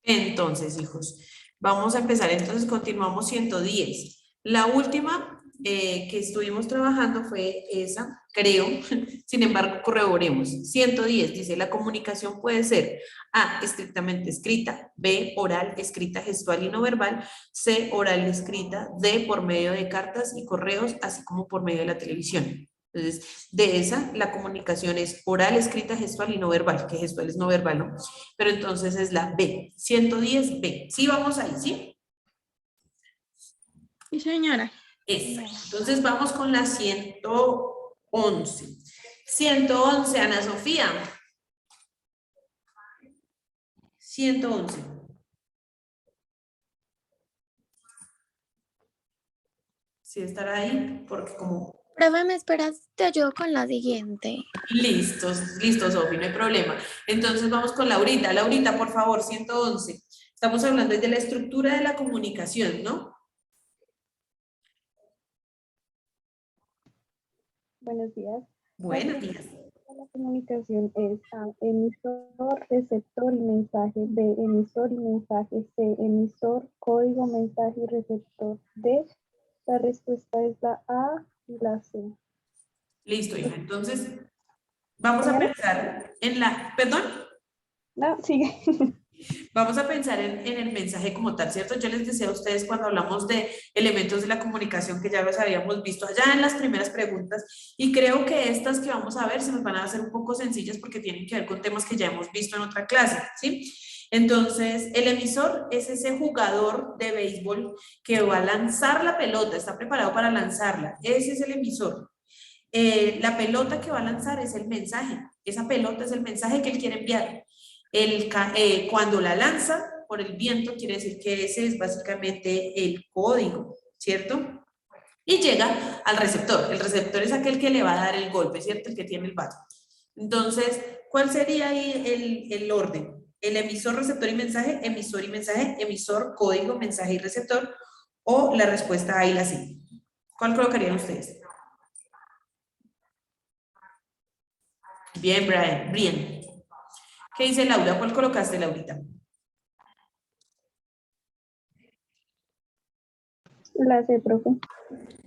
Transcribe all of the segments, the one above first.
Entonces, hijos, vamos a empezar. Entonces, continuamos 110. La última que estuvimos trabajando fue esa, creo. Sin embargo, corroboremos. 110 dice, la comunicación puede ser A, estrictamente escrita, B, oral, escrita, gestual y no verbal, C, oral y escrita, D, por medio de cartas y correos, así como por medio de la televisión. Entonces, de esa, la comunicación es oral, escrita, gestual y no verbal, que gestual es no verbal, ¿no? Pero entonces es la B, 110 B. Sí, vamos ahí, ¿sí? Sí, señora. Exacto. Entonces vamos con la 111. 111, Ana Sofía. 111. Sí, estará ahí, porque como... Profe, ¿me esperas? Te ayudo con la siguiente. Listos, listos, Sofi, no hay problema. Entonces vamos con Laurita. Laurita, por favor, 111. Estamos hablando de la estructura de la comunicación, ¿no? Buenos días. Buenos días. La comunicación es A, emisor, receptor y mensaje, B, emisor y mensaje, C, emisor, código, mensaje y receptor, D, la respuesta es la A y la C. Listo, hija. Entonces, vamos a pensar en la... ¿Perdón? No, sigue. Vamos a pensar en el mensaje como tal, ¿cierto? Yo les decía a ustedes cuando hablamos de elementos de la comunicación que ya los habíamos visto allá en las primeras preguntas y creo que estas que vamos a ver se nos van a hacer un poco sencillas porque tienen que ver con temas que ya hemos visto en otra clase, ¿sí? Entonces, el emisor es ese jugador de béisbol que va a lanzar la pelota, está preparado para lanzarla, ese es el emisor. La pelota que va a lanzar es el mensaje, esa pelota es el mensaje que él quiere enviar. Cuando la lanza por el viento, quiere decir que ese es básicamente el código, ¿cierto? Y llega al receptor. El receptor es aquel que le va a dar el golpe, ¿cierto? El que tiene el bate. Entonces, ¿cuál sería ahí el orden? El emisor, receptor y mensaje, emisor, código, mensaje y receptor, o la respuesta A y la C. ¿Cuál colocarían ustedes? Bien, Brian, bien. ¿Qué dice Laura? ¿Cuál colocaste, Laurita? La C, profe.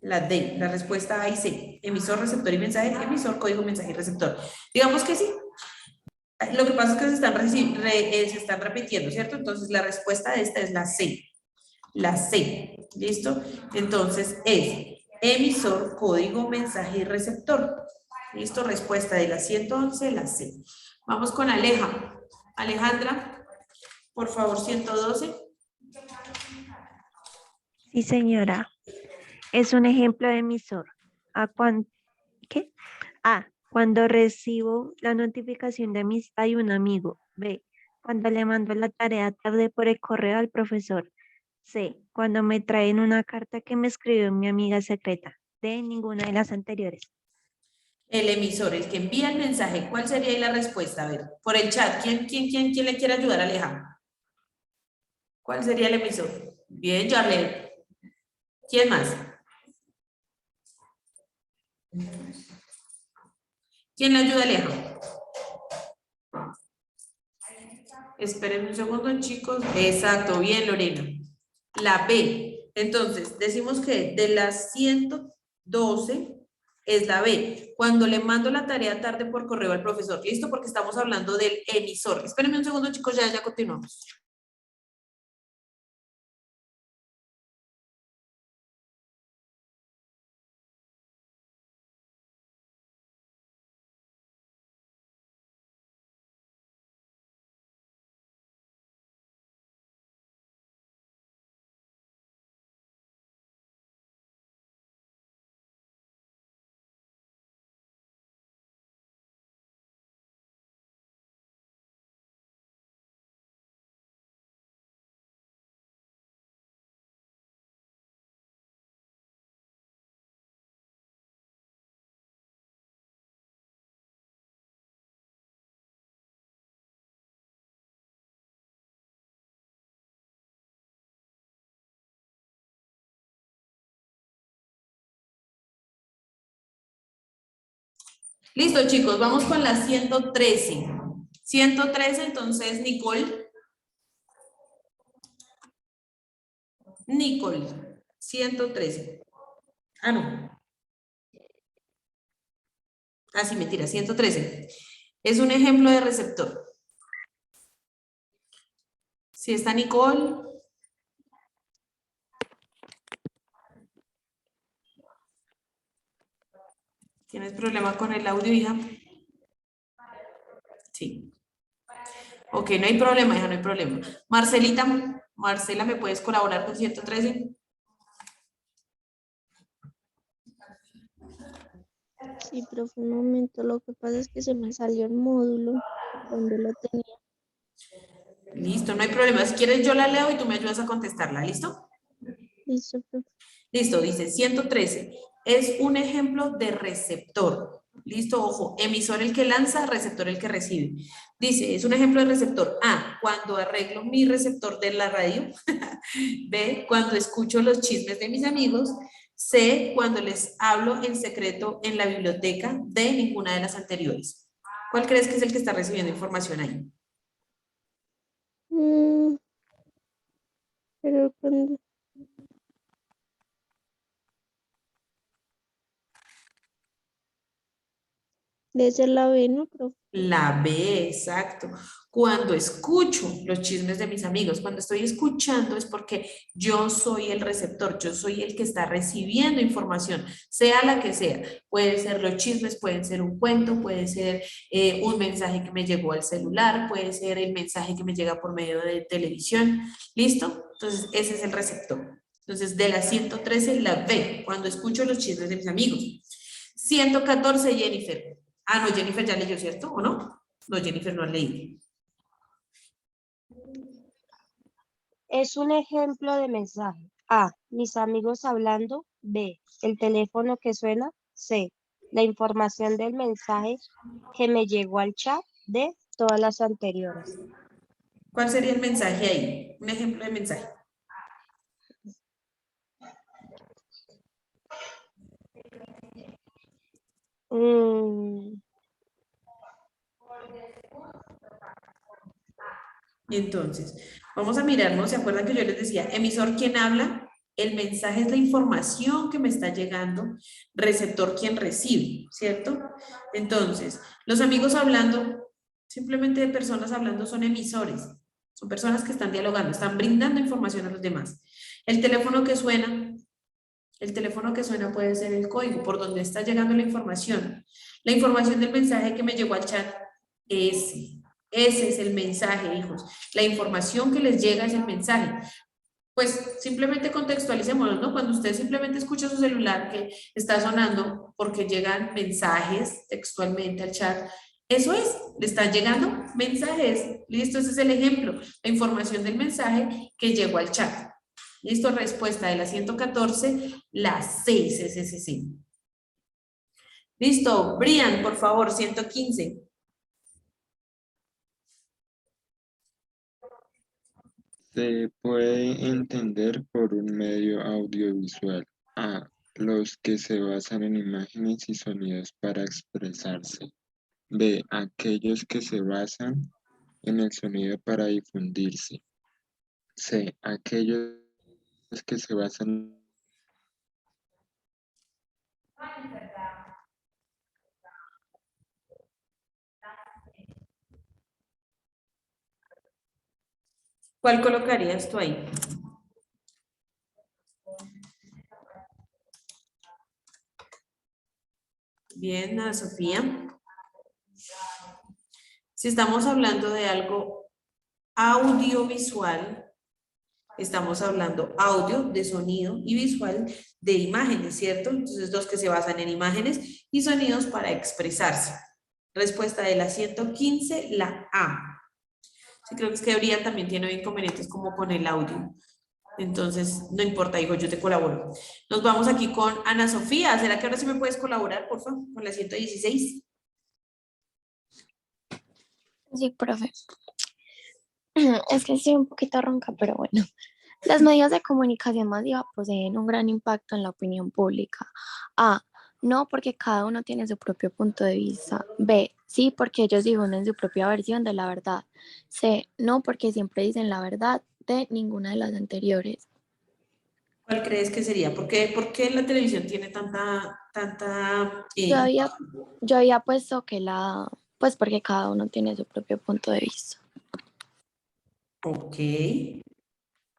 La D, la respuesta A y C. Emisor, receptor y mensaje, emisor, código, mensaje y receptor. Digamos que sí. Lo que pasa es que se están repitiendo, ¿cierto? Entonces la respuesta de esta es la C. La C. ¿Listo? Entonces es emisor, código, mensaje y receptor. ¿Listo? Respuesta de la 111, la C. Vamos con Aleja. Alejandra, por favor, 112. Sí, señora. Es un ejemplo de emisor. ¿Qué? A, cuando recibo la notificación de amistad de un amigo. B, cuando le mando la tarea tarde por el correo al profesor. C, cuando me traen una carta que me escribió mi amiga secreta. D, ninguna de las anteriores. El emisor, el que envía el mensaje. ¿Cuál sería ahí la respuesta? A ver, por el chat. ¿Quién le quiere ayudar a Alejandro? ¿Cuál sería el emisor? Bien, Jarlet. ¿Quién más? ¿Quién le ayuda a Alejandro? Esperen un segundo, chicos. Exacto, bien, Lorena. La B. Entonces, decimos que de las 112 es la B. Cuando le mando la tarea tarde por correo al profesor. ¿Listo? Porque estamos hablando del emisor. Espérenme un segundo, chicos, ya continuamos. Listo, chicos, vamos con la 113. 113, entonces, Nicole. Nicole, 113. Ah, no. Ah, sí, mentira, 113. Es un ejemplo de receptor. Si está Nicole. ¿Tienes problema con el audio, hija? Sí. Ok, no hay problema, hija, no hay problema. Marcelita, Marcela, ¿me puedes colaborar con 113? Sí, profe, un momento. Lo que pasa es que se me salió el módulo donde lo tenía. Listo, no hay problema. Si quieres, yo la leo y tú me ayudas a contestarla. ¿Listo? Listo, profe. Listo, dice 113. Es un ejemplo de receptor. Listo, ojo, emisor el que lanza, receptor el que recibe. Dice, es un ejemplo de receptor. A, cuando arreglo mi receptor de la radio. B, cuando escucho los chismes de mis amigos. C, cuando les hablo en secreto en la biblioteca. D, ninguna de las anteriores. ¿Cuál crees que es el que está recibiendo información ahí? Pero cuando debe ser la B, ¿no, profe? La B, exacto. Cuando escucho los chismes de mis amigos, cuando estoy escuchando es porque yo soy el receptor, yo soy el que está recibiendo información, sea la que sea. Puede ser los chismes, pueden ser un cuento, puede ser un mensaje que me llegó al celular, puede ser el mensaje que me llega por medio de televisión. ¿Listo? Entonces, ese es el receptor. Entonces, de la 113, la B, cuando escucho los chismes de mis amigos. 114, Jennifer. Ah, no, Jennifer ya leyó, ¿cierto? ¿O no? No, Jennifer no ha leído. Es un ejemplo de mensaje. A, mis amigos hablando. B, el teléfono que suena. C, la información del mensaje que me llegó al chat. D, todas las anteriores. ¿Cuál sería el mensaje ahí? Un ejemplo de mensaje. Y entonces, vamos a mirarnos, ¿se acuerdan que yo les decía, emisor quien habla? El mensaje es la información que me está llegando, receptor quien recibe, ¿cierto? Entonces, los amigos hablando, simplemente de personas hablando son emisores, son personas que están dialogando, están brindando información a los demás. El teléfono que suena puede ser el código por donde está llegando la información. La información del mensaje que me llegó al chat, ese es el mensaje, hijos. La información que les llega es el mensaje. Pues simplemente contextualicémoslo, ¿no? Cuando usted simplemente escucha su celular que está sonando porque llegan mensajes textualmente al chat, eso es, le están llegando mensajes. Listo, ese es el ejemplo. La información del mensaje que llegó al chat. Listo, respuesta de la 114, la 6 es ese sí. Listo, Brian, por favor, 115. Se puede entender por un medio audiovisual. A. Los que se basan en imágenes y sonidos para expresarse. B. Aquellos que se basan en el sonido para difundirse. C. Aquellos que se basan ¿Cuál colocarías tú ahí? Bien, Ana Sofía. Si estamos hablando de algo audiovisual, estamos hablando audio de sonido y visual de imágenes, ¿cierto? Entonces, los que se basan en imágenes y sonidos para expresarse. Respuesta de la 115, la A. Sí, creo que es que Brian también tiene inconvenientes como con el audio. Entonces, no importa, hijo, yo te colaboro. Nos vamos aquí con Ana Sofía. ¿Será que ahora sí me puedes colaborar, por favor, con la 116? Sí, profe. Es que estoy un poquito ronca, pero bueno. Los medios de comunicación masiva poseen un gran impacto en la opinión pública. A. No, porque cada uno tiene su propio punto de vista. B. Sí, porque ellos difunden su propia versión de la verdad. C. No, porque siempre dicen la verdad. D. Ninguna de las anteriores. ¿Cuál crees que sería? Por qué la televisión tiene tanta Yo había puesto que pues porque cada uno tiene su propio punto de vista. ok.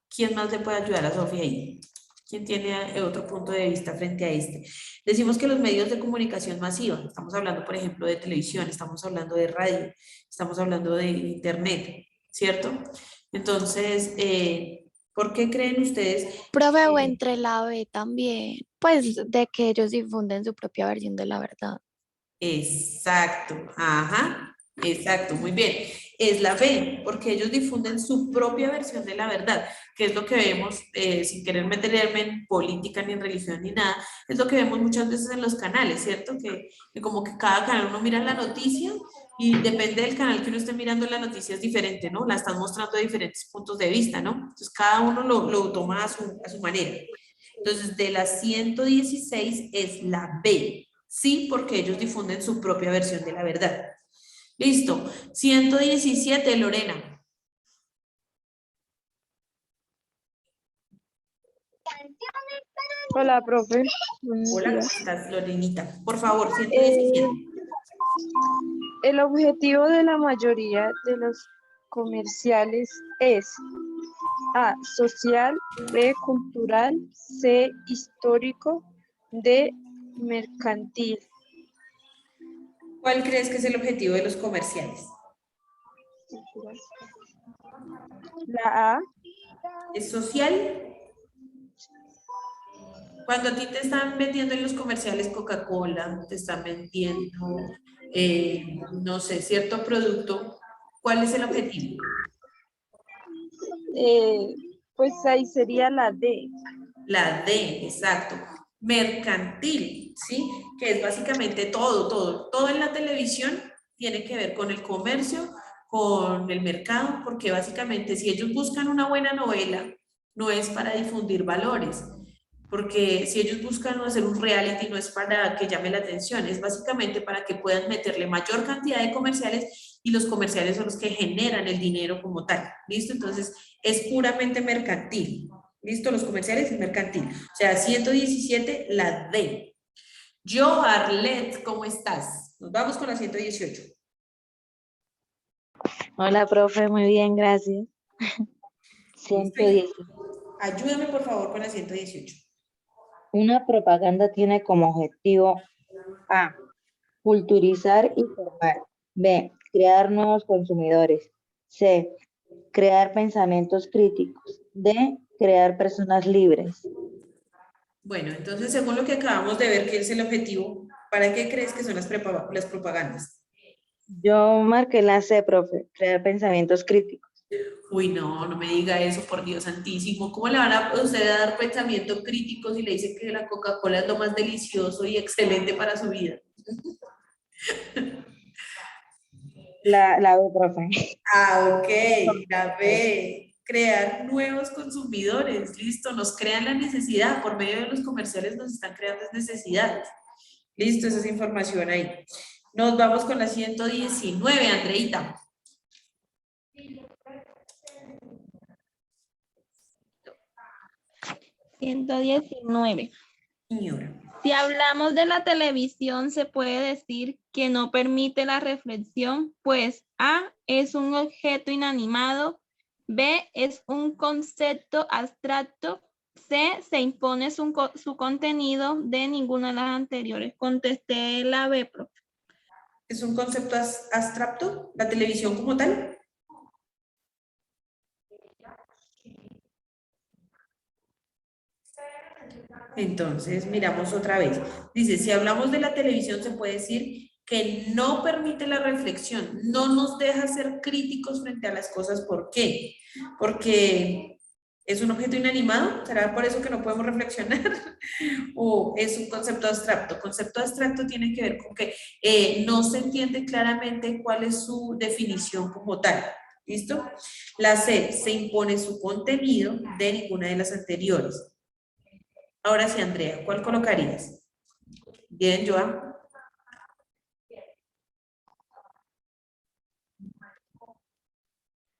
¿Quién más le puede ayudar a Sofía ahí? ¿Quién tiene otro punto de vista frente a este? Decimos que los medios de comunicación masiva, estamos hablando, por ejemplo, de televisión, estamos hablando de radio, estamos hablando de internet, ¿cierto? Entonces, ¿por qué creen ustedes? Profe, o entre la B también, pues de que ellos difunden su propia versión de la verdad. Exacto, ajá, exacto, muy bien. Es la B, porque ellos difunden su propia versión de la verdad, que es lo que vemos, sin querer meterme en política, ni en religión, ni nada, es lo que vemos muchas veces en los canales, ¿cierto? Que como que cada canal uno mira la noticia y depende del canal que uno esté mirando la noticia es diferente, ¿no? La están mostrando de diferentes puntos de vista, ¿no? Entonces cada uno lo toma a su manera. Entonces, de las 116 es la B. Sí, porque ellos difunden su propia versión de la verdad. Listo. 117, Lorena. Hola, profe. Buenos Hola, ¿cómo días. estás, Lorenita? Por favor, Eh, 117. el objetivo de la mayoría de los comerciales es A, social, B, cultural, C, histórico, D, mercantil. ¿Cuál crees que es el objetivo de los comerciales? La A, ¿Es social? Cuando a ti te están vendiendo en los comerciales Coca-Cola, te están vendiendo, no sé, cierto producto, ¿cuál es el objetivo? pues ahí sería la D. La D, exacto. Mercantil, ¿sí? Que es básicamente todo en la televisión tiene que ver con el comercio, con el mercado, porque básicamente si ellos buscan una buena novela, no es para difundir valores, porque si ellos buscan hacer un reality, no es para que llame la atención, es básicamente para que puedan meterle mayor cantidad de comerciales y los comerciales son los que generan el dinero como tal, ¿listo? Entonces es puramente mercantil. Listo, los comerciales es mercantil. O sea, 117, la D. Yo, Arlet, ¿cómo estás? Nos vamos con la 118. Hola, profe, muy bien, gracias. Listo. 110. Ayúdame, por favor, con la 118. Una propaganda tiene como objetivo A, culturizar y formar. B, crear nuevos consumidores. C, crear pensamientos críticos. D, crear personas libres. Bueno, entonces, según lo que acabamos de ver, ¿qué es el objetivo? ¿Para qué crees que son las propagandas? Yo marqué la C, profe, crear pensamientos críticos. Uy, no, no me diga eso, por Dios santísimo. ¿Cómo le van a usted a dar pensamiento crítico si le dicen que la Coca-Cola es lo más delicioso y excelente para su vida? La B, profe. Ah, ok, la B, crear nuevos consumidores, listo, nos crean la necesidad, por medio de los comerciales nos están creando necesidades, listo, esa es información ahí. Nos vamos con la 119, Andreita. 119. Señora. Si hablamos de la televisión, se puede decir que no permite la reflexión, pues A es un objeto inanimado, B es un concepto abstracto, C se impone su contenido, D ninguna de las anteriores. Contesté la B, profe. ¿Es un concepto abstracto, la televisión como tal? Entonces, miramos otra vez. Dice, si hablamos de la televisión, se puede decir que no permite la reflexión, no nos deja ser críticos frente a las cosas. ¿Por qué? Porque es un objeto inanimado, ¿será por eso que no podemos reflexionar? ¿O es un concepto abstracto? Concepto abstracto tiene que ver con que no se entiende claramente cuál es su definición como tal. ¿Listo? La C, se impone su contenido de ninguna de las anteriores. Ahora sí, Andrea, ¿cuál colocarías? Bien, Joan.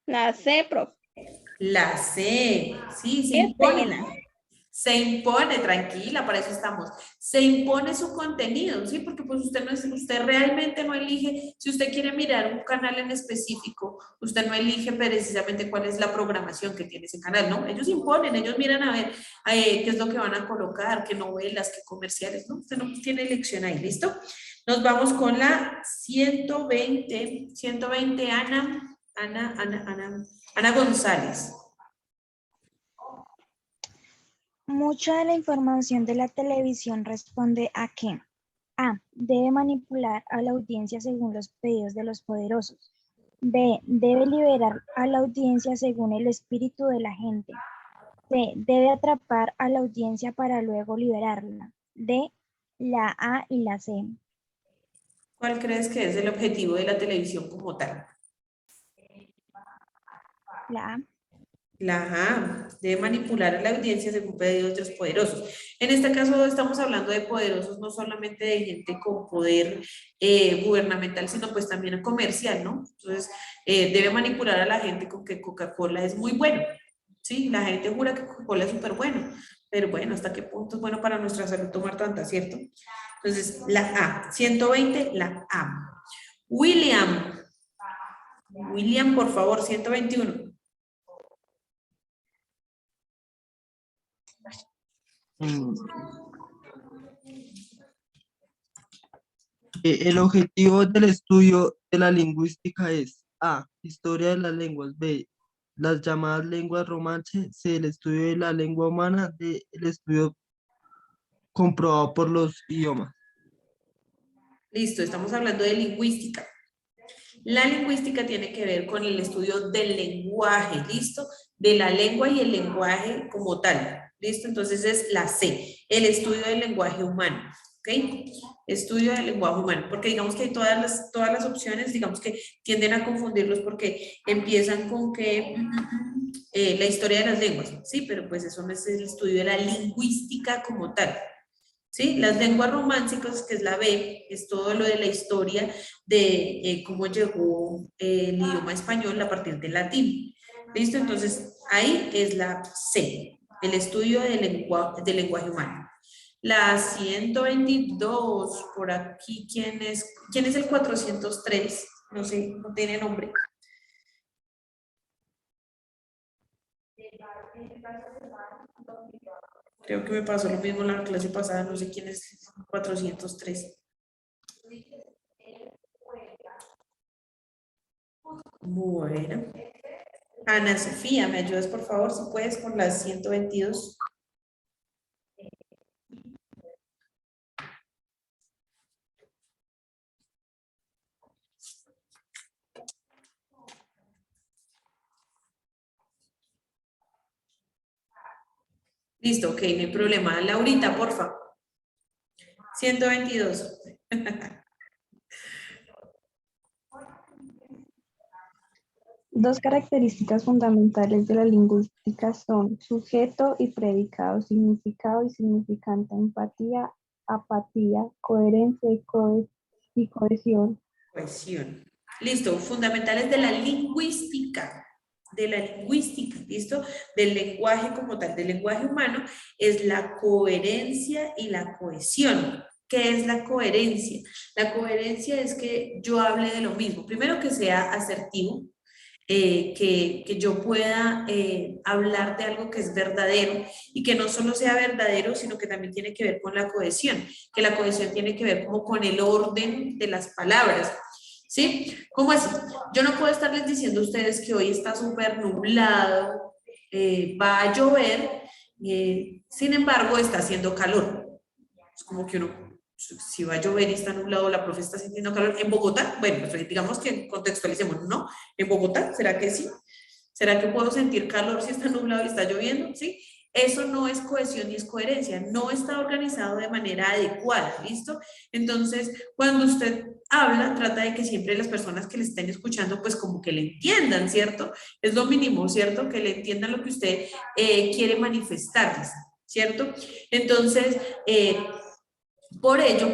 La C, profe. La C, sí, se Qué impone. pena. Se impone, tranquila, para eso estamos. Se impone su contenido, ¿sí? Porque pues usted realmente no elige, si usted quiere mirar un canal en específico, usted no elige precisamente cuál es la programación que tiene ese canal, ¿no? Ellos imponen, ellos miran a ver qué es lo que van a colocar, qué novelas, qué comerciales, ¿no? Usted no tiene elección ahí, ¿listo? Nos vamos con la 120, Ana González. Mucha de la información de la televisión responde a que A. Debe manipular a la audiencia según los pedidos de los poderosos. B. Debe liberar a la audiencia según el espíritu de la gente. C. Debe atrapar a la audiencia para luego liberarla. D. La A y la C. ¿Cuál crees que es el objetivo de la televisión como tal? La A. La A, debe manipular a la audiencia según pedidos de los poderosos. En este caso estamos hablando de poderosos, no solamente de gente con poder gubernamental, sino pues también comercial, ¿no? Entonces, debe manipular a la gente con que Coca-Cola es muy bueno, ¿sí? La gente jura que Coca-Cola es súper bueno, pero bueno, ¿hasta qué punto es bueno para nuestra salud tomar tanta, cierto? Entonces, la A, 120, la A. William, por favor, 121. El objetivo del estudio de la lingüística es A. Historia de las lenguas. B. Las llamadas lenguas romances. C. El estudio de la lengua humana. D. El estudio comprobado por los idiomas. Listo, estamos hablando de lingüística. La lingüística tiene que ver con el estudio del lenguaje, ¿listo? De la lengua y el lenguaje como tal, ¿listo? Entonces es la C, el estudio del lenguaje humano, ¿ok? Estudio del lenguaje humano, porque digamos que hay todas las opciones, digamos que tienden a confundirlos porque empiezan con que la historia de las lenguas, ¿sí? Pero pues eso no es el estudio de la lingüística como tal. ¿Sí? Las lenguas románicas, que es la B, es todo lo de la historia de cómo llegó el idioma español a partir del latín. ¿Listo? Entonces, ahí es la C, el estudio del lenguaje humano. La 122, por aquí, ¿quién es el 403? No sé, no tiene nombre. Creo que me pasó lo mismo en la clase pasada, no sé quién es 403. Bueno. Ana Sofía, ¿me ayudas por favor, si puedes, con las 122? Listo, ok, no hay problema. Laurita, porfa. 122. Dos características fundamentales de la lingüística son sujeto y predicado, significado y significante, empatía, apatía, coherencia y cohesión. Cohesión. Listo, fundamentales de la lingüística. ¿Listo? Del lenguaje como tal, del lenguaje humano, es la coherencia y la cohesión. ¿Qué es la coherencia? La coherencia es que yo hable de lo mismo. Primero, que sea asertivo, que yo pueda hablar de algo que es verdadero y que no solo sea verdadero, sino que también tiene que ver con la cohesión, que la cohesión tiene que ver como con el orden de las palabras. ¿Sí? ¿Cómo así? Yo no puedo estarles diciendo a ustedes que hoy está súper nublado, va a llover, sin embargo está haciendo calor. Es como que uno, si va a llover y está nublado, la profe está sintiendo calor. ¿En Bogotá? Bueno, pues digamos que contextualicemos, ¿no? ¿En Bogotá? ¿Será que sí? ¿Será que puedo sentir calor si está nublado y está lloviendo? ¿Sí? Eso no es cohesión ni es coherencia, no está organizado de manera adecuada, ¿listo? Entonces, cuando usted habla, trata de que siempre las personas que le estén escuchando, pues como que le entiendan, ¿cierto? Es lo mínimo, ¿cierto? Que le entiendan lo que usted quiere manifestarles, ¿cierto? Entonces, por ello,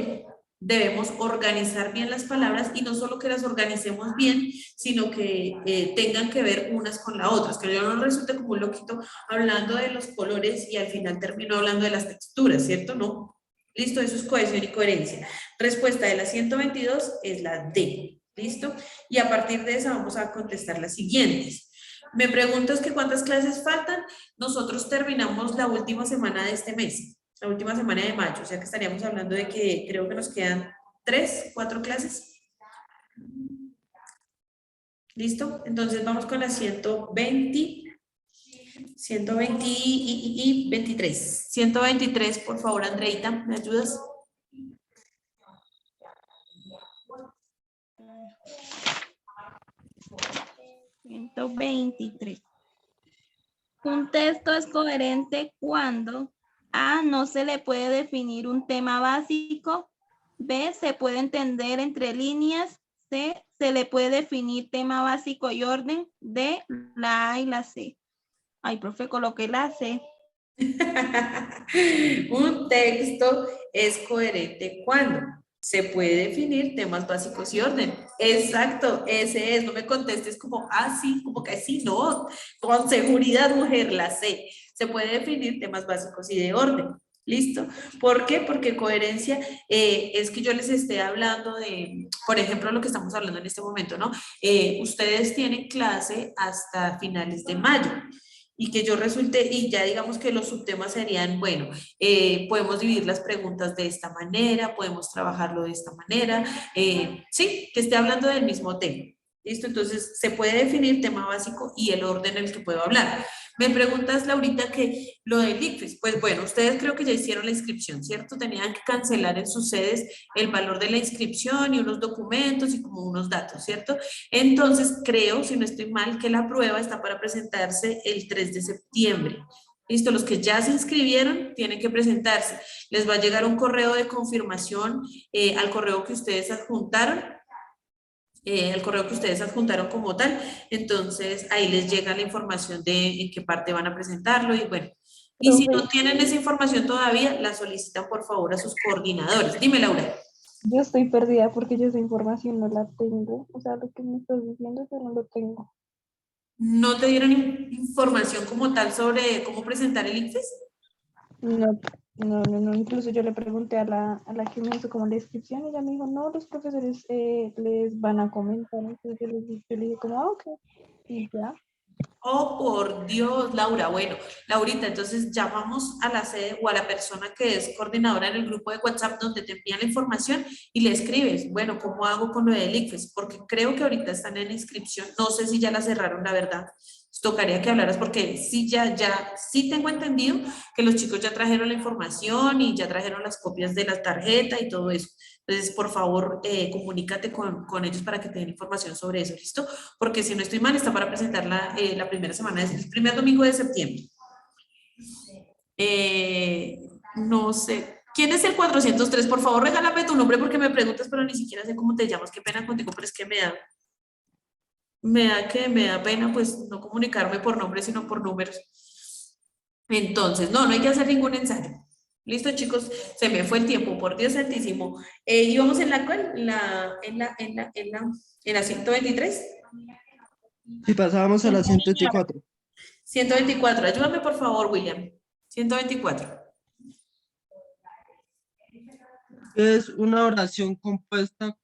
debemos organizar bien las palabras y no solo que las organicemos bien, sino que tengan que ver unas con las otras, que yo no resulte como un loquito hablando de los colores y al final termino hablando de las texturas, ¿cierto? No. Listo, eso es cohesión y coherencia. Respuesta de la 122 es la D. ¿Listo? Y a partir de esa vamos a contestar las siguientes. Me preguntas que cuántas clases faltan. Nosotros terminamos la última semana de este mes, la última semana de mayo, o sea que estaríamos hablando de que creo que nos quedan 3, 4 clases. ¿Listo? Entonces vamos con la 120 y 23. 123, por favor, Andreita, ¿me ayudas? $123. Un texto es coherente cuando A, no se le puede definir un tema básico, B, se puede entender entre líneas, C, se le puede definir tema básico y orden, D, la A y la C. Ay, profe, coloqué la C. Un texto es coherente cuando se puede definir temas básicos y orden. Exacto, ese es. No me contestes como, sí, como que sí, no. Con seguridad, mujer, la sé. Se puede definir temas básicos y de orden. ¿Listo? ¿Por qué? Porque coherencia es que yo les esté hablando de, por ejemplo, lo que estamos hablando en este momento, ¿no? Ustedes tienen clase hasta finales de mayo. Y que yo resulte, y ya digamos que los subtemas serían, bueno, podemos dividir las preguntas de esta manera, podemos trabajarlo de esta manera, sí, que esté hablando del mismo tema. ¿Listo? Entonces, se puede definir tema básico y el orden en el que puedo hablar. Me preguntas, Laurita, que lo del ICFES, pues bueno, ustedes creo que ya hicieron la inscripción, ¿cierto? Tenían que cancelar en sus sedes el valor de la inscripción y unos documentos y como unos datos, ¿cierto? Entonces, creo, si no estoy mal, que la prueba está para presentarse el 3 de septiembre. Listo, los que ya se inscribieron tienen que presentarse. Les va a llegar un correo de confirmación al correo que ustedes adjuntaron. El correo que ustedes adjuntaron como tal, entonces ahí les llega la información de en qué parte van a presentarlo y bueno, y si no tienen esa información todavía, la solicitan por favor a sus coordinadores. Dime, Laura. Yo estoy perdida porque yo esa información no la tengo. O sea, lo que me estás diciendo, yo no lo tengo. ¿No te dieron información como tal sobre cómo presentar el ICFES? No. Incluso yo le pregunté a la que me hizo como la inscripción y ella me dijo, no, los profesores les van a comentar. Entonces yo le dije como, ok, y ya. Oh, por Dios, Laura. Bueno, Laurita, entonces llamamos a la sede o a la persona que es coordinadora en el grupo de WhatsApp donde te envían la información y le escribes, bueno, ¿cómo hago con lo del ICFES? Porque creo que ahorita están en inscripción. No sé si ya la cerraron, la verdad. Tocaría que hablaras porque sí, sí tengo entendido que los chicos ya trajeron la información y ya trajeron las copias de la tarjeta y todo eso. Entonces, por favor, comunícate con ellos para que te den información sobre eso, ¿listo? Porque si no estoy mal, está para presentar la primera semana, el primer domingo de septiembre. No sé. ¿Quién es el 403? Por favor, regálame tu nombre porque me preguntas, pero ni siquiera sé cómo te llamas. Qué pena contigo, pero es que me da pena pues no comunicarme por nombre, sino por números. Entonces, no hay que hacer ningún ensayo. Listo, chicos, se me fue el tiempo, por Dios santísimo. ¿Íbamos en la 123? Si pasábamos a la 124. 124, ayúdame por favor, William. 124. Es una oración compuesta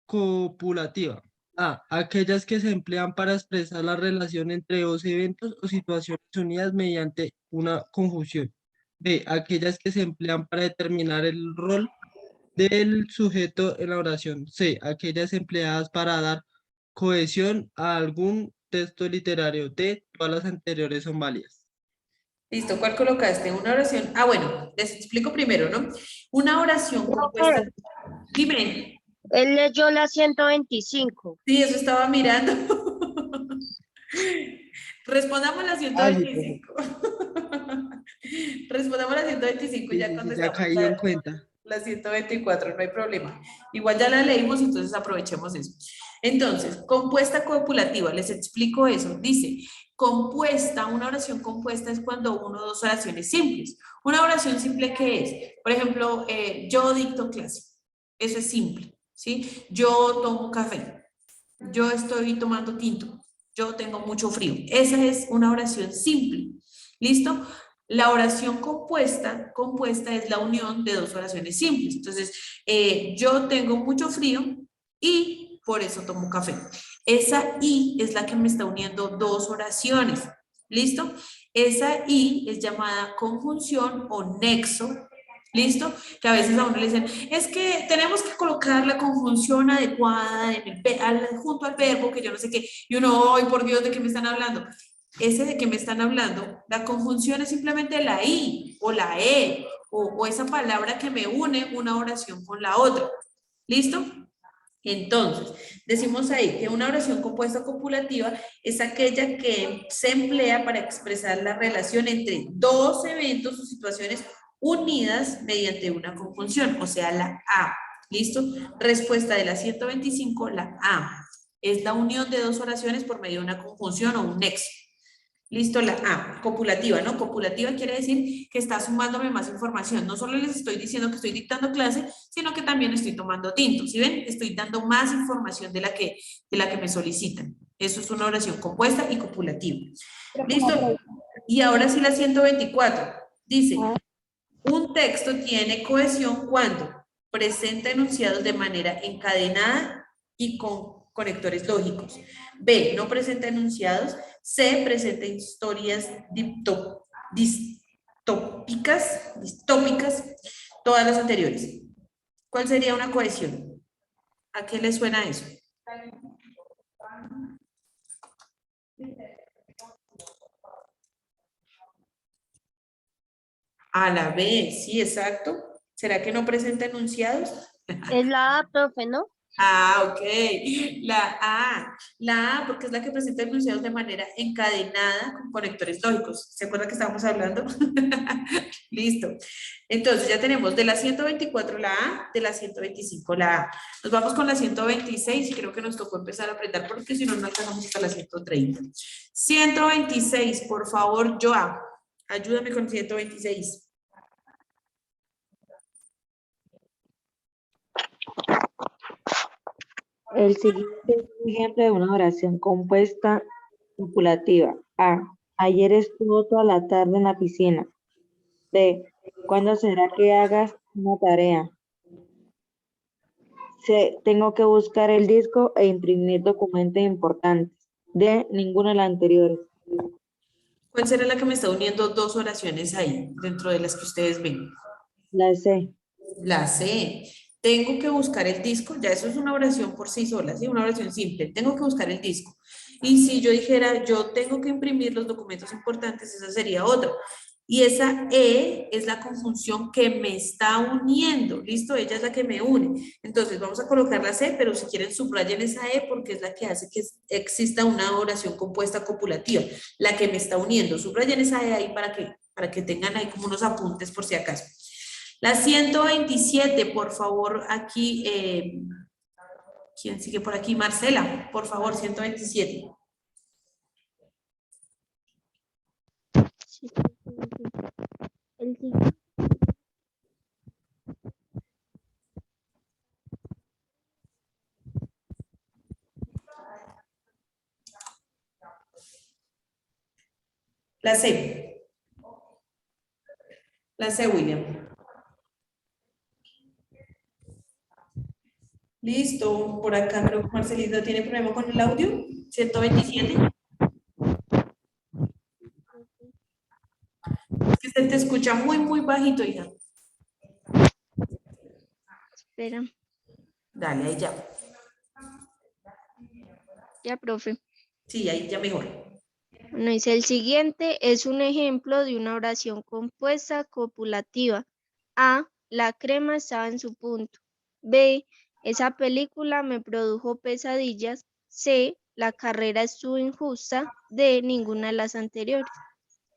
copulativa. A. Aquellas que se emplean para expresar la relación entre dos eventos o situaciones unidas mediante una conjunción. B. Aquellas que se emplean para determinar el rol del sujeto en la oración. C. Aquellas empleadas para dar cohesión a algún texto literario. D. Todas las anteriores son válidas. Listo, ¿cuál colocaste? Una oración. Bueno, les explico primero, ¿no? Una oración compuesta. Dime. Él leyó la 125. Sí, eso estaba mirando. Respondamos la 125. Respondamos la 125 y ya contestamos. Ya caí en cuenta. La 124, no hay problema. Igual ya la leímos, entonces aprovechemos eso. Entonces, compuesta copulativa, les explico eso. Dice, compuesta, una oración compuesta es cuando uno o dos oraciones simples. Una oración simple, ¿qué es? Por ejemplo, yo dicto clase. Eso es simple, ¿sí? Yo tomo café. Yo estoy tomando tinto. Yo tengo mucho frío. Esa es una oración simple. ¿Listo? La oración compuesta es la unión de dos oraciones simples. Entonces, yo tengo mucho frío y por eso tomo café. Esa I es la que me está uniendo dos oraciones. ¿Listo? Esa I es llamada conjunción o nexo. ¿Listo? Que a veces a uno le dicen, es que tenemos que colocar la conjunción adecuada junto al verbo, que yo no sé qué. Y uno, ¡ay, por Dios, de qué me están hablando! Ese de que me están hablando, la conjunción es simplemente la I o la E o esa palabra que me une una oración con la otra. ¿Listo? Entonces, decimos ahí que una oración compuesta copulativa es aquella que se emplea para expresar la relación entre dos eventos o situaciones unidas mediante una conjunción, o sea, la A. ¿Listo? Respuesta de la 125, la A. Es la unión de dos oraciones por medio de una conjunción o un nexo. Listo, la A, copulativa, ¿no? Copulativa quiere decir que está sumándome más información. No solo les estoy diciendo que estoy dictando clase, sino que también estoy tomando tinto. ¿Sí ven? Estoy dando más información de la que me solicitan. Eso es una oración compuesta y copulativa. ¿Listo? Y ahora sí la 124. Dice, un texto tiene cohesión cuando presenta enunciados de manera encadenada y con conectores lógicos. B, no presenta enunciados. C, presenta historias distópicas, todas las anteriores. ¿Cuál sería una cohesión? ¿A qué le suena eso? A la B, sí, exacto. ¿Será que no presenta enunciados? Es la A, profe, ¿no? Ah, ok. La A, porque es la que presenta enunciados de manera encadenada con conectores lógicos. ¿Se acuerda que estábamos hablando? Listo. Entonces ya tenemos de la 124 la A, de la 125 la A. Nos vamos con la 126 y creo que nos tocó empezar a apretar porque si no, no alcanzamos hasta la 130. 126, por favor, Joa. Ayúdame con 126. El siguiente es un ejemplo de una oración compuesta copulativa. A. Ayer estuvo toda la tarde en la piscina. B. ¿Cuándo será que hagas una tarea? C. Tengo que buscar el disco e imprimir documentos importantes. D. Ninguna de las anteriores. ¿Cuál será la que me está uniendo dos oraciones ahí, dentro de las que ustedes ven? La C. La C. Tengo que buscar el disco, ya eso es una oración por sí sola, ¿sí? Una oración simple. Tengo que buscar el disco. Y si yo dijera, yo tengo que imprimir los documentos importantes, esa sería otra. Y esa E es la conjunción que me está uniendo, ¿listo? Ella es la que me une. Entonces vamos a colocar la C, pero si quieren subrayen esa E porque es la que hace que exista una oración compuesta copulativa, la que me está uniendo. Subrayen esa E ahí para que tengan ahí como unos apuntes por si acaso. La 127, por favor, aquí, ¿quién sigue por aquí? Marcela, por favor, 127. El siguiente. La C. La C, William. Listo, por acá creo que Marcelita tiene problema con el audio. 127. Es que se te escucha muy, muy bajito, hija. Espera, Dale, ahí ya. ya, profe. Sí, ahí ya mejor. Bueno, dice el siguiente es un ejemplo de una oración compuesta copulativa. A. La crema estaba en su punto. B. Esa película me produjo pesadillas. C. La carrera estuvo injusta. D. Ninguna de las anteriores.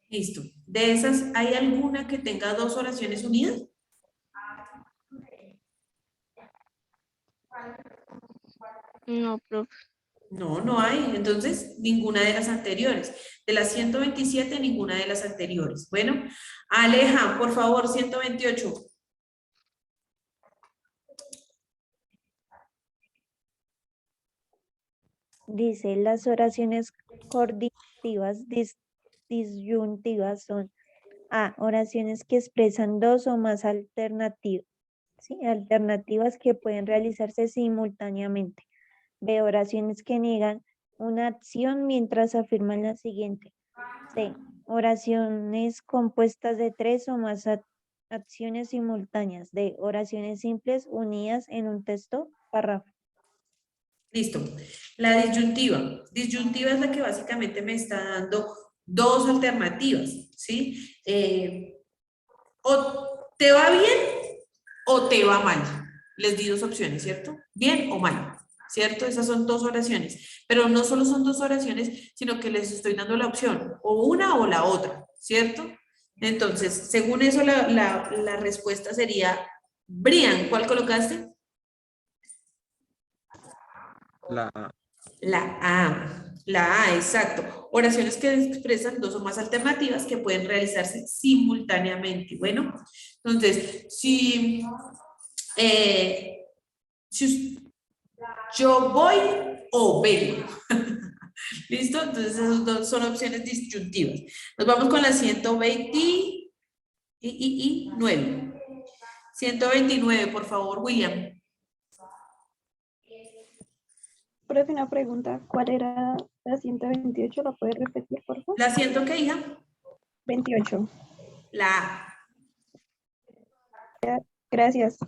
Listo. ¿De esas hay alguna que tenga dos oraciones unidas? No, profe. No, no hay. Entonces, ninguna de las anteriores. De las 127, ninguna de las anteriores. Bueno, Aleja, por favor, 128. Dice, las oraciones coordinativas disyuntivas son A, oraciones que expresan dos o más alternativas, ¿sí? Alternativas que pueden realizarse simultáneamente. B, oraciones que niegan una acción mientras afirman la siguiente. C, oraciones compuestas de tres o más acciones simultáneas. D, oraciones simples unidas en un texto párrafo. Listo. La disyuntiva. Disyuntiva es la que básicamente me está dando dos alternativas, ¿sí? O te va bien o te va mal. Les di dos opciones, ¿cierto? Bien o mal, ¿cierto? Esas son dos oraciones. Pero no solo son dos oraciones, sino que les estoy dando la opción, o una o la otra, ¿cierto? Entonces, según eso, la respuesta sería, Brian, ¿cuál colocaste? La A. La A, exacto. Oraciones que expresan dos o más alternativas que pueden realizarse simultáneamente. Bueno, entonces, si yo voy o vengo. ¿Listo? Entonces, esas dos son opciones disyuntivas. Nos vamos con la 129. 129, por favor, William. Profe, una pregunta. ¿Cuál era la 128? ¿La puedes repetir, por favor? ¿La siento qué, hija? 28. La A. Gracias.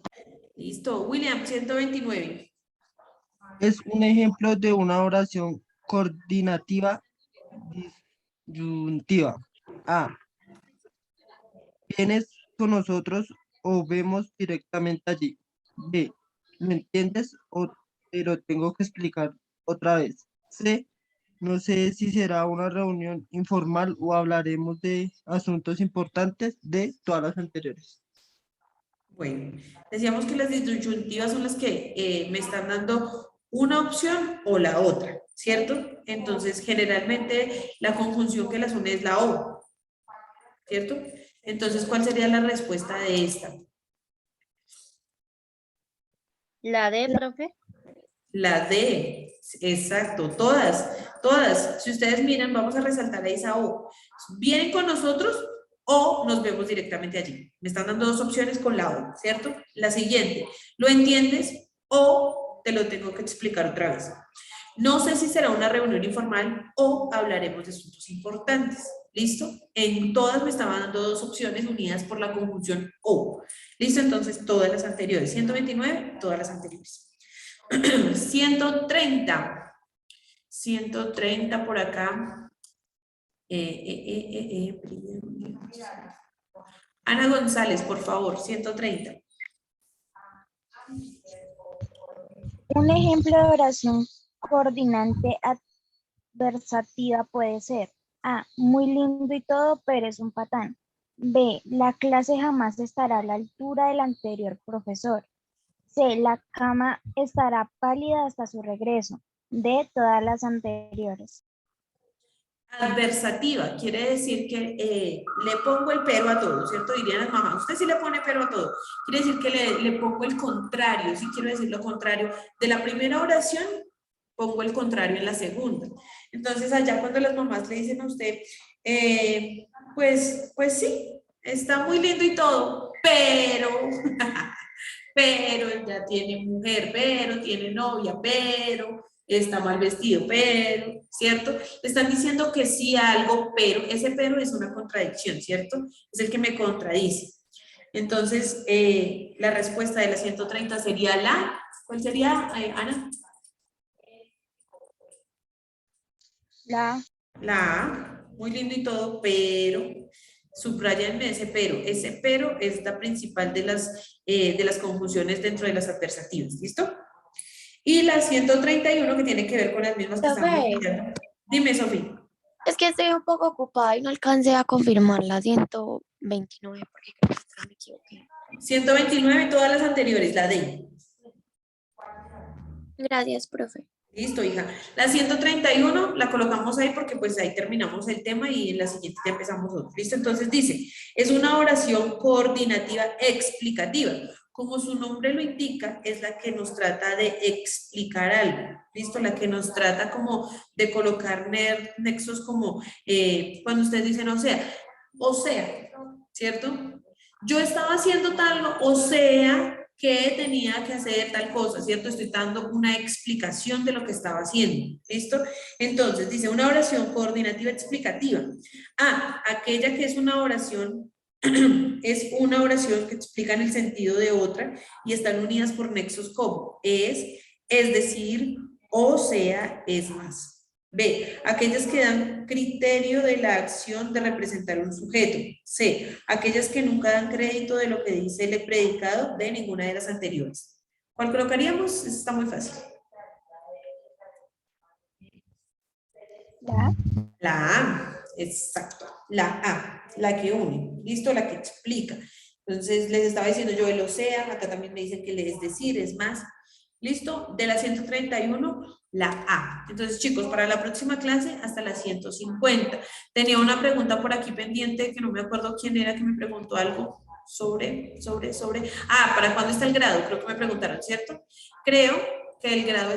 Listo. William, 129. Es un ejemplo de una oración coordinativa disyuntiva. A, vienes con nosotros o vemos directamente allí. B, ¿lo entiendes o te lo tengo que explicar otra vez? C, no sé si será una reunión informal o hablaremos de asuntos importantes. De todas las anteriores. Bueno, decíamos que las disyuntivas son las que me están dando una opción o la otra, ¿cierto? Entonces, generalmente la conjunción que las une es la O, ¿cierto? Entonces, ¿cuál sería la respuesta de esta? La D, profe. La D, exacto, todas. Si ustedes miran, vamos a resaltar esa O. ¿Vienen con nosotros o nos vemos directamente allí? Me están dando dos opciones con la O, ¿cierto? La siguiente, ¿lo entiendes o te lo tengo que explicar otra vez? No sé si será una reunión informal o hablaremos de asuntos importantes. ¿Listo? En todas me estaban dando dos opciones unidas por la conjunción O. ¿Listo? Entonces, todas las anteriores. 129, todas las anteriores. 130. 130 por acá. Ana González, por favor, 130. Un ejemplo de oración coordinante adversativa puede ser A, muy lindo y todo, pero es un patán. B, la clase jamás estará a la altura del anterior profesor. C, la cama estará pálida hasta su regreso. D, todas las anteriores. Adversativa quiere decir que le pongo el pero a todo, ¿cierto? Dirían las mamás, usted sí le pone pero a todo. Quiere decir que le pongo el contrario, sí quiero decir lo contrario. De la primera oración, pongo el contrario en la segunda. Entonces, allá cuando las mamás le dicen a usted, pues sí, está muy lindo y todo, pero él ya tiene mujer, pero tiene novia, pero está mal vestido, pero, ¿cierto? Le están diciendo que sí a algo, pero ese pero es una contradicción, ¿cierto? Es el que me contradice. Entonces, la respuesta de la 130 sería la, ¿cuál sería, Ana? La La, muy lindo y todo, pero, subrayenme ese pero es la principal de las conjunciones dentro de las adversativas, ¿listo? Y la 131 que tiene que ver con las mismas que estamos Profe. estudiando. Dime, Sofía. Es que estoy un poco ocupada y no alcancé a confirmar la 129 porque creo que me equivoqué. 129, todas las anteriores, la D. Gracias, profe. Listo, hija. La 131 la colocamos ahí porque pues ahí terminamos el tema y en la siguiente ya empezamos otro. ¿Listo? Entonces dice, es una oración coordinativa explicativa. como su nombre lo indica, es la que nos trata de explicar algo, ¿listo? La que nos trata como de colocar nexos como cuando ustedes dicen o sea, ¿cierto? Yo estaba haciendo tal, o sea, que tenía que hacer tal cosa, ¿cierto? Estoy dando una explicación de lo que estaba haciendo, ¿listo? Entonces, dice una oración coordinativa explicativa. Aquella que es una oración es una oración que explica el sentido de otra y están unidas por nexos como es decir, o sea, es más. B, aquellas que dan criterio de la acción de representar un sujeto. C, aquellas que nunca dan crédito de lo que dice el predicado de ninguna de las anteriores. ¿Cuál colocaríamos? Está muy fácil. La A. La A, exacto. La A, la que une. ¿Listo? La que explica. Entonces, les estaba diciendo yo el o sea, acá también me dicen que le es decir, es más. ¿Listo? De la 131, la A. Entonces, chicos, para la próxima clase, hasta la 150. Tenía una pregunta por aquí pendiente, que no me acuerdo quién era, que me preguntó algo sobre. ¿Para cuándo está el grado? Creo que me preguntaron, ¿cierto? Creo que el grado